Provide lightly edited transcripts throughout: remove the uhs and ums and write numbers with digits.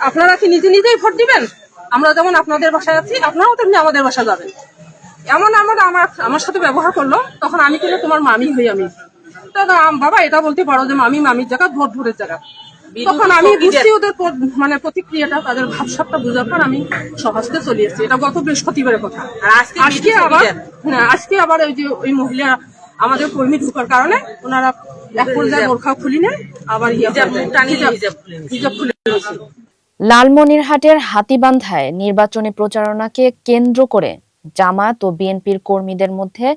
আপনারা কি নিজে নিজেই ভোট দিবেন? আমরা যেমন আপনাদের বাসায় আছি, আপনারাও তেমনি আমাদের বাসা যাবেন। এমন আমার সাথে ব্যবহার করলো, তখন আমি কিন্তু তোমার মামি হই। আমি বাবা এটা বলতে পারো যে মামির জায়গা ভোট ভোটের জায়গা। তখন আমি বুঝছি ওদের প্রতিক্রিয়াটা, তাদের ভাবসাবটা বুঝার পর আমি সহজতে চলে এসেছি। এটা গত বৃহস্পতিবারের কথা। আজকে আবার ওই যে ওই মহিলা আমাদের কর্মী ঢোকার কারণে ওনারা এক পর্যায়ে বোরখা খুলি নেন, আবার হিজাব খুলে নিয়েছে। লালমনিরহাটের হাতীবান্ধায় নির্বাচনী প্রচারণাকে কেন্দ্র করে জামায়াত ও বিএনপির কর্মীদের মধ্যে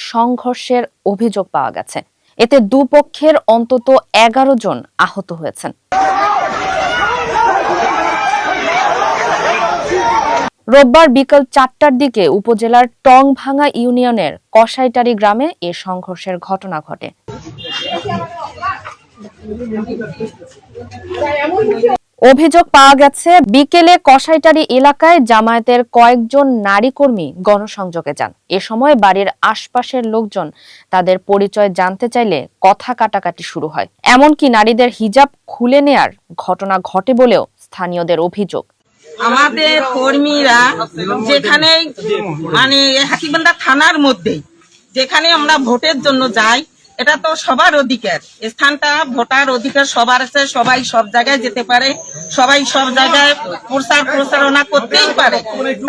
সংঘর্ষের অভিযোগ পাওয়া গেছে। এতে দুপক্ষের অন্তত 11 জন আহত হয়েছেন। রোববার বিকেল 4টার দিকে উপজেলার টংভাঙ্গা ইউনিয়নের কসাইটারি গ্রামে এ সংঘর্ষের ঘটনা ঘটে। অভিযোগ পাওয়া গেছে, বিকেলে কসাইটারি এলাকায় জামায়াতের কয়েকজন নারী কর্মী গণসংযোগে যান। এ সময় বাড়ির আশপাশের লোকজন তাদের পরিচয় জানতে চাইলে কথা কাটাকাটি শুরু হয়। এমনকি নারীদের হিজাব খুলে নেয়ার ঘটনা ঘটে বলেও স্থানীয়দের অভিযোগ। আমাদের কর্মীরা যেখানে মানে হাতীবান্ধা থানার মধ্যে যেখানে আমরা ভোটের জন্য যাই, এটা তো সবার অধিকার, স্থানটা ভোটার অধিকার সবার আছে, সবাই সব জায়গায় যেতে পারে, সবাই সব জায়গায় প্রচারণা করতেই পারে।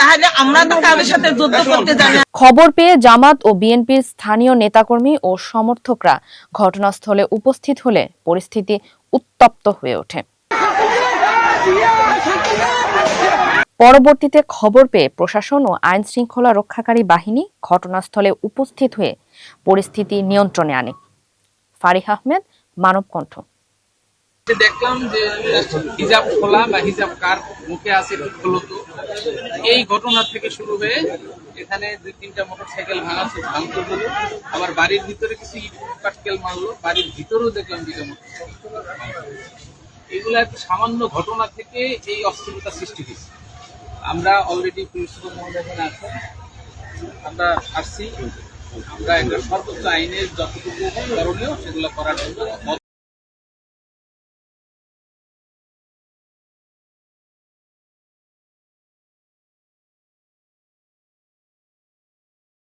তাহলে আমরা তো কারোর সাথে যুদ্ধ করতে জানি। খবর পেয়ে জামাত ও বিএনপির স্থানীয় নেতাকর্মী ও সমর্থকরা ঘটনাস্থলে উপস্থিত হলে পরিস্থিতি উত্তপ্ত হয়ে ওঠে। পরবর্তীতে খবর পেয়ে প্রশাসন ও আইন শৃঙ্খলা রক্ষাকারী বাহিনী ঘটনাস্থলে উপস্থিত হয়ে পরিস্থিতি নিয়ন্ত্রণে আনে। ফারিহ আহমেদ, মানবকণ্ঠ। দেখলাম যে হিজাব খোলা বা হিজাব কার মুখে আছে খোলো, তো এই ঘটনা থেকে শুরু হয়ে এখানে 2-3টা মোটরসাইকেল ভাঙচুর হলো, আবার বাড়ির ভিতরে কিছু ইট পাটকেল মারলো, বাড়ির ভিতরেও দেখলাম দিকে এগুলো একটা সামান্য ঘটনা থেকে এই অস্থিরতা সৃষ্টি হয়েছে। আমরা অলরেডি পুলিশ সুপার মহোদয় আছেন, আমরা আসছি, আমরা একটা সর্বোচ্চ আইনের যতটুকু করণীয় সেগুলো করার জন্য